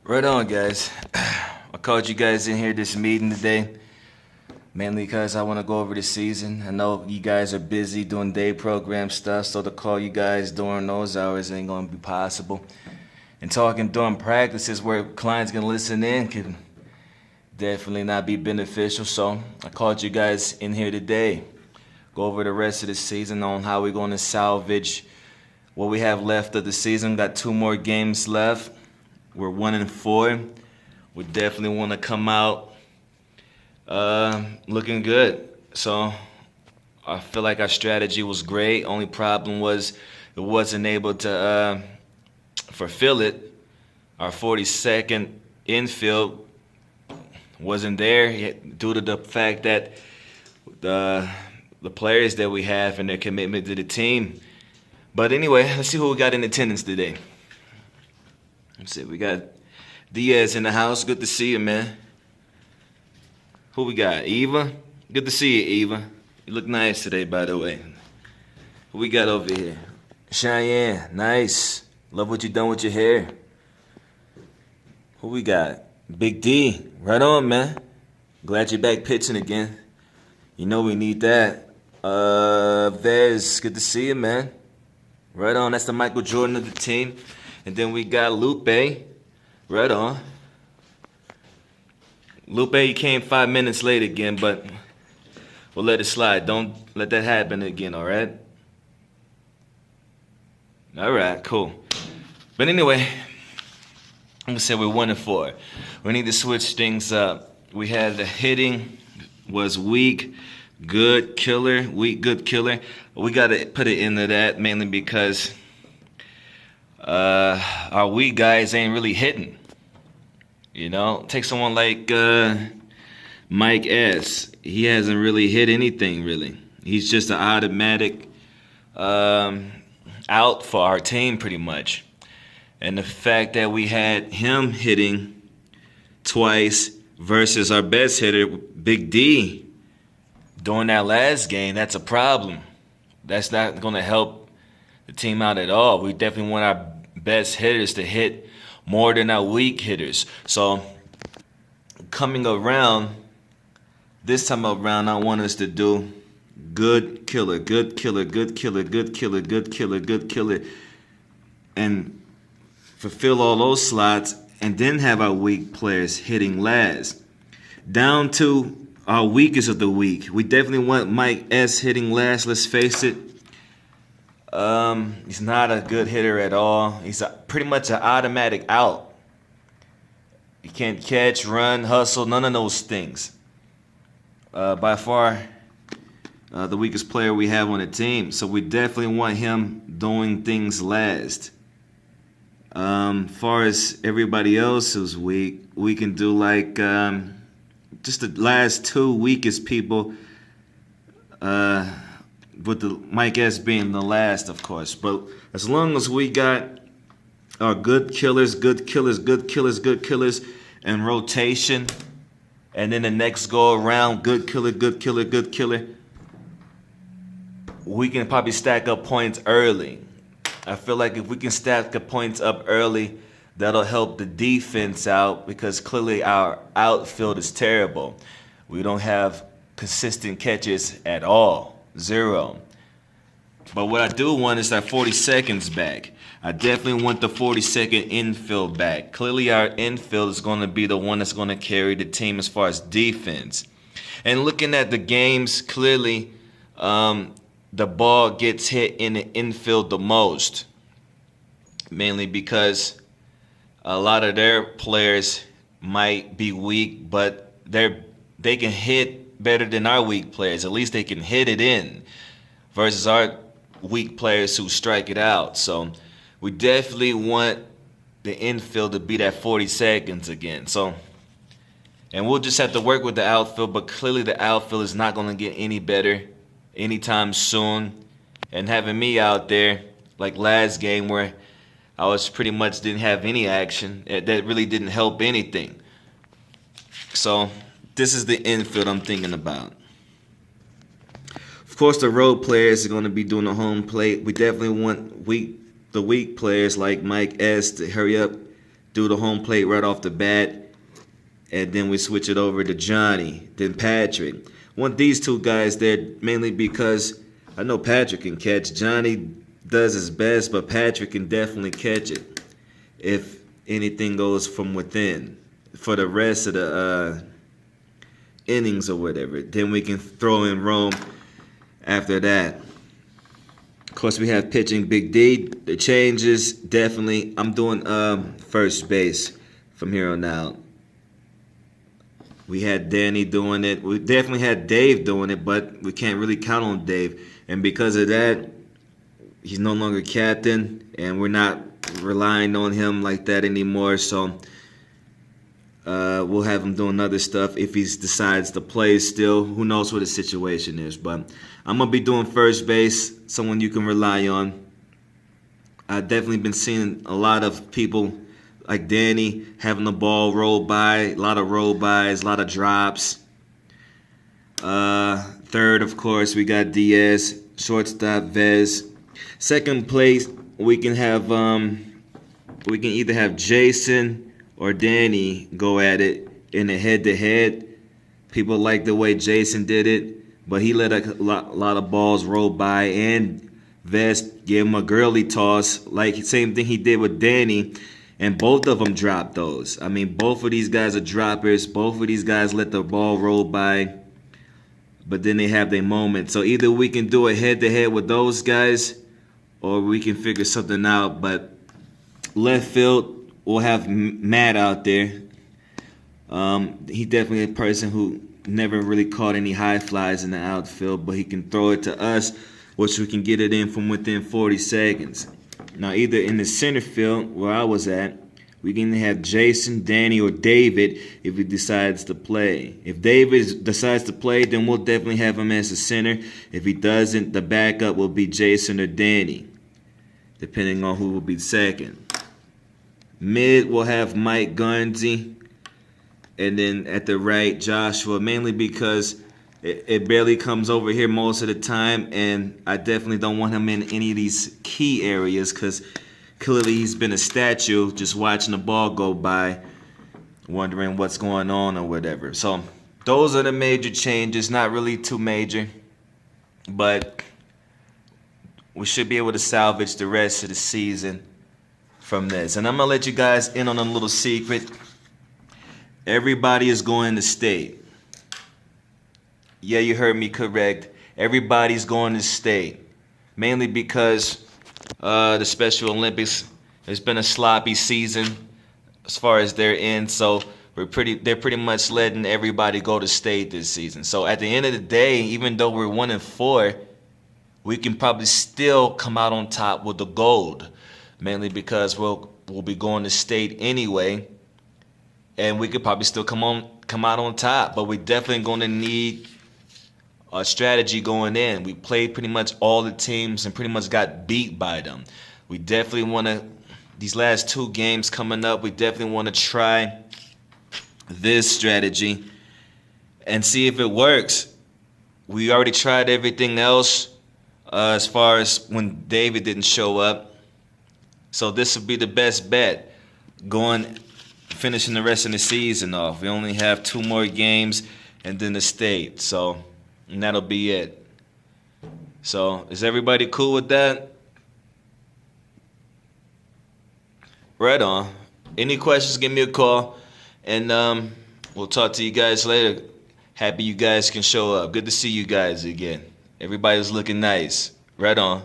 Right on, guys. I called you guys in here this meeting today, mainly because I want to go over the season. I know you guys are busy doing day program stuff, so to call you guys during those hours ain't going to be possible. And talking during practices where clients can listen in can definitely not be beneficial. So I called you guys in here today. Go over the rest of the season on how we're going to salvage what we have left of the season. Got 2 more games left. We're 1-4. We definitely want to come out looking good. So I feel like our strategy was great. Only problem was it wasn't able to fulfill it. Our 42nd infield wasn't there yet due to the fact that the players that we have and their commitment to the team. But anyway, let's see who we got in attendance today. Let's see, we got Diaz in the house. Good to see you, man. Who we got? Eva? Good to see you, Eva. You look nice today, by the way. Who we got over here? Cheyenne, nice. Love what you done with your hair. Who we got? Big D. Right on, man. Glad you're back pitching again. You know we need that. Vez, good to see you, man. Right on, that's the Michael Jordan of the team. And then we got Lupe. Right on. Lupe, you came 5 minutes late again, but we'll let it slide. Don't let that happen again, all right? All right, cool. But anyway, I'm going to say we're 1-4. We need to switch things up. We had the hitting was weak, good, killer, weak, good, killer. We got to put it into that mainly because our weak guys ain't really hitting. You know, take someone like Mike S. He hasn't really hit anything, really. He's just an automatic out for our team, pretty much. And the fact that we had him hitting twice versus our best hitter, Big D, during that last game, that's a problem. That's not going to help the team out at all. We definitely want our best hitters to hit more than our weak hitters. So coming around, this time around, I want us to do good killer, good killer, good killer, good killer, good killer, good killer, and fulfill all those slots, and then have our weak players hitting last. Down to our weakest of the week. We definitely want Mike S. hitting last, let's face it. He's not a good hitter at all. He's pretty much an automatic out. He can't catch, run, hustle, none of those things. By far, the weakest player we have on the team. So we definitely want him doing things last. Far as everybody else who's weak, we can do like just the last 2 weakest people. With the Mike S being the last, of course. But as long as we got our good killers, good killers, good killers, good killers in rotation, and then the next go around, good killer, good killer, good killer, we can probably stack up points early. I feel like if we can stack the points up early, that'll help the defense out because clearly our outfield is terrible. We don't have consistent catches at all. 0. But what I do want is that 40 seconds back. I definitely want the 42nd infield back. Clearly our infield is going to be the one that's going to carry the team as far as defense. And looking at the games, clearly the ball gets hit in the infield the most. Mainly because a lot of their players might be weak, but they can hit better than our weak players. At least they can hit it in versus our weak players who strike it out. So we definitely want the infield to be that 40 seconds again. So, and we'll just have to work with the outfield, but clearly the outfield is not going to get any better anytime soon. And having me out there like last game where I was pretty much didn't have any action, that really didn't help anything. So this is the infield I'm thinking about. Of course, the road players are going to be doing the home plate. We definitely want the weak players like Mike S. to hurry up, do the home plate right off the bat. And then we switch it over to Johnny, then Patrick. Want these two guys there mainly because I know Patrick can catch. Johnny does his best, but Patrick can definitely catch it if anything goes from within for the rest of the innings or whatever. Then we can throw in Rome after that. Of course, we have pitching Big D. The changes, definitely. I'm doing first base from here on out. We had Danny doing it. We definitely had Dave doing it, but we can't really count on Dave. And because of that, he's no longer captain, and we're not relying on him like that anymore. So we'll have him doing other stuff if he decides to play still. Who knows what the situation is. But I'm going to be doing first base, someone you can rely on. I've definitely been seeing a lot of people like Danny having the ball roll by, a lot of roll bys, a lot of drops. Third, of course, we got Diaz, shortstop Vez. Second place, we can have we can either have Jason or Danny go at it in a head-to-head. People like the way Jason did it, but he let a lot of balls roll by, and Vez gave him a girly toss, like same thing he did with Danny. And both of them dropped those. I mean, both of these guys are droppers. Both of these guys let the ball roll by, but then they have their moment. So either we can do a head-to-head with those guys, or we can figure something out. But left field, we'll have Matt out there. He's definitely a person who never really caught any high flies in the outfield, but he can throw it to us, which we can get it in from within 40 seconds. Now, either in the center field, where I was at, we can have Jason, Danny, or David if he decides to play. If David decides to play, then we'll definitely have him as a center. If he doesn't, the backup will be Jason or Danny, depending on who will be second. Mid, we'll have Mike Gunsey. And then at the right, Joshua, mainly because it barely comes over here most of the time, and I definitely don't want him in any of these key areas because clearly he's been a statue just watching the ball go by, wondering what's going on or whatever. So those are the major changes, not really too major, but we should be able to salvage the rest of the season from this. And I'm going to let you guys in on a little secret. Everybody is going to state. Yeah, you heard me correct. Everybody's going to state, mainly because the Special Olympics has been a sloppy season as far as they're in. So they're pretty much letting everybody go to state this season. So at the end of the day, even though we're 1-4, we can probably still come out on top with the gold, mainly because we'll be going to state anyway, and we could probably still come out on top. But we're definitely going to need a strategy going in. We played pretty much all the teams and pretty much got beat by them. We definitely want to, these last 2 games coming up, we definitely want to try this strategy and see if it works. We already tried everything else as far as when David didn't show up. So this would be the best bet finishing the rest of the season off. We only have 2 more games and then the state. And that'll be it. So, is everybody cool with that? Right on. Any questions, give me a call. And we'll talk to you guys later. Happy you guys can show up. Good to see you guys again. Everybody's looking nice. Right on.